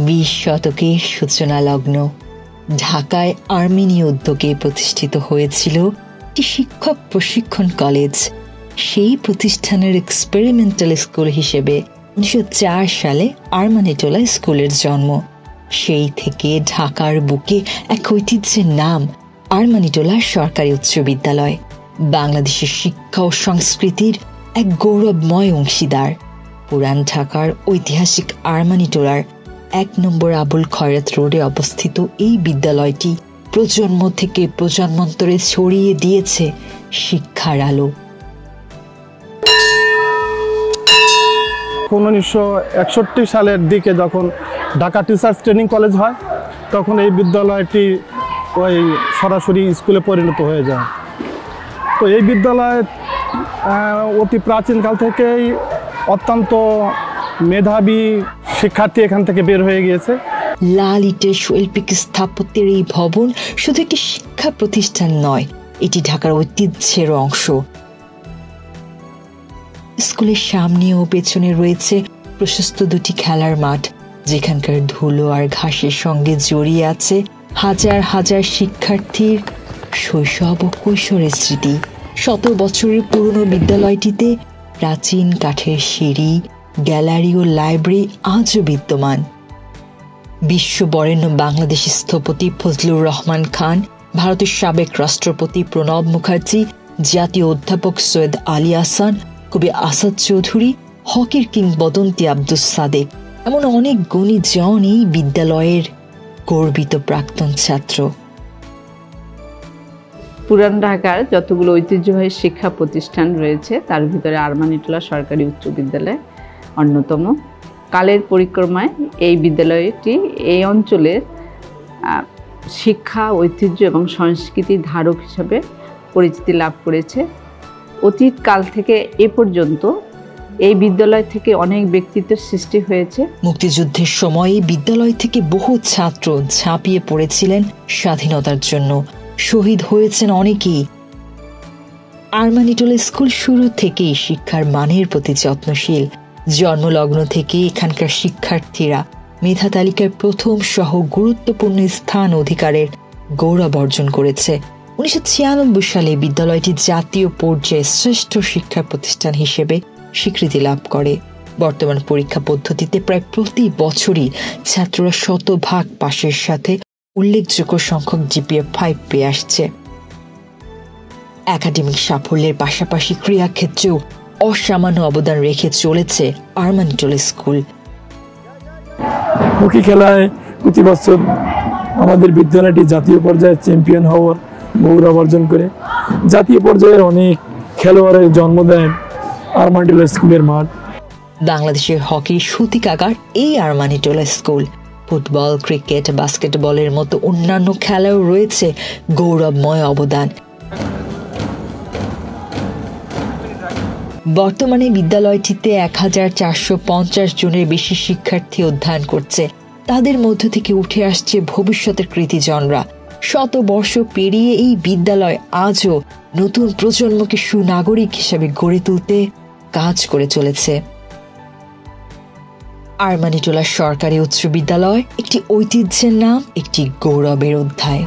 20 শতকের সূচনা লগ্ন ঢাকায় আর্মেনীয় উদ্যোগে প্রতিষ্ঠিত হয়েছিল একটি শিক্ষক প্রশিক্ষণ কলেজ। সেই প্রতিষ্ঠানের এক্সপেরিমেন্টাল স্কুল হিসেবে 1904 সালে আরমানিটোলা স্কুলের জন্ম। সেই থেকে ঢাকার বুকে এক ঐতিহ্যের নাম আরমানিটোলা সরকারি উচ্চ বিদ্যালয়, বাংলাদেশের শিক্ষা ও সংস্কৃতির এক গৌরবময় অংশীদার। পুরান ঢাকার ঐতিহাসিক আরমানিটোলার 1 নম্বর আবুল খয়রাত রোডে অবস্থিত এই বিদ্যালয়টি প্রজন্ম থেকে প্রজন্মান্তরে ছড়িয়ে দিয়েছে শিক্ষার আলো। 1961 সালের দিকে যখন ঢাকা টিচার্স ট্রেনিং কলেজ হয়, তখন এই বিদ্যালয়টি সরাসরি স্কুলে পরিণত হয়ে যায়। তো এই বিদ্যালয় অতি প্রাচীনকাল থেকেই অত্যন্ত মেধাবী শিক্ষার্থী এখান থেকে বের হয়ে গিয়েছে। লাল ইটের শৈল্পিক স্থাপত্যের এই ভবন শুধু একটি শিক্ষা প্রতিষ্ঠান নয়, এটি ঢাকার ঐতিহ্যের অংশ। স্কুলের সামনে ও পেছনে রয়েছে প্রশস্ত 2টি খেলার মাঠ, যেখানকার ধুলো আর ঘাসের সঙ্গে জড়িয়ে আছে হাজার হাজার শিক্ষার্থীর শৈশব ও কৈশোরের স্মৃতি। 100 বছরের পুরনো বিদ্যালয়টিতে প্রাচীন কাঠের সিঁড়ি, গ্যালারি ও লাইব্রেরি আজও বিদ্যমান। বিশ্ববরেণ্য বাংলাদেশি স্থপতি ফজলুর রহমান খান, ভারতের সাবেক রাষ্ট্রপতি প্রণব মুখার্জি, জাতীয় অধ্যাপক সৈয়দ আলী আহসান, কবি আসাদ চৌধুরী, হকির কিংবদন্তি আব্দুস সাদেক, এমন অনেক গুণীজন এই বিদ্যালয়ের গর্বিত প্রাক্তন ছাত্র। পুরান ঢাকার যতগুলো ঐতিহ্যবাহী শিক্ষা প্রতিষ্ঠান রয়েছে তার ভিতরে আরমানিটোলা সরকারি উচ্চ বিদ্যালয় অন্যতম। কালের পরিক্রমায় এই বিদ্যালয়টি এই অঞ্চলের শিক্ষা, ঐতিহ্য এবং সংস্কৃতির ধারক হিসাবে পরিচিতি লাভ করেছে। অতীত কাল থেকে এ পর্যন্ত এই বিদ্যালয় থেকে অনেক ব্যক্তিত্বের সৃষ্টি হয়েছে। মুক্তিযুদ্ধের সময় এই বিদ্যালয় থেকে বহু ছাত্র ঝাঁপিয়ে পড়েছিলেন স্বাধীনতার জন্য, শহীদ হয়েছেন অনেকেই। আরমানিটোলা স্কুল শুরু থেকেই শিক্ষার মানের প্রতি যত্নশীল। জন্মলগ্ন থেকে এখানকার শিক্ষার্থীরা মেধা তালিকার প্রথম সহ গুরুত্বপূর্ণ স্থান অধিকারের গৌরব অর্জন করেছে। 1996 সালে বিদ্যালয়টি জাতীয় পর্যায়ে শ্রেষ্ঠ শিক্ষা প্রতিষ্ঠান হিসেবে স্বীকৃতি লাভ করে। বর্তমান পরীক্ষা পদ্ধতিতে প্রায় প্রতি বছরই ছাত্ররা 100% পাশের সাথে উল্লেখযোগ্য সংখ্যক GPA 5 পেয়ে আসছে। একাডেমিক সাফল্যের পাশাপাশি ক্রীড়াক্ষেত্রেও অসামান্য অবদান রেখে চলেছে আরমানিটোলা স্কুল। হকি খেলায় প্রতি বছর আমাদের বিদ্যালয়টি জাতীয় পর্যায়ে চ্যাম্পিয়ন হওয়ার গৌরব অর্জন করে। জাতীয় পর্যায়ের অনেক খেলোয়াড়ের জন্ম দেয় আরমানিটোলা স্কুলের মাঠ। বাংলাদেশের হকির সূতিকাগার এই আরমানিটোলা স্কুল। ফুটবল, ক্রিকেট, বাস্কেটবলের মতো অন্যান্য খেলাও রয়েছে গৌরবময় অবদান। বর্তমানে বিদ্যালয়টিতে 1450 জনের বেশি শিক্ষার্থী অধ্যয়ন করছে। তাদের মধ্য থেকে উঠে আসছে ভবিষ্যতের কৃতিজনরা। 100 বর্ষ পেরিয়ে এই বিদ্যালয় আজও নতুন প্রজন্মকে সুনাগরিক হিসেবে গড়ে তুলতে কাজ করে চলেছে। আরমানিটোলা সরকারি উচ্চ বিদ্যালয় একটি ঐতিহ্যের নাম, একটি গৌরবের অধ্যায়।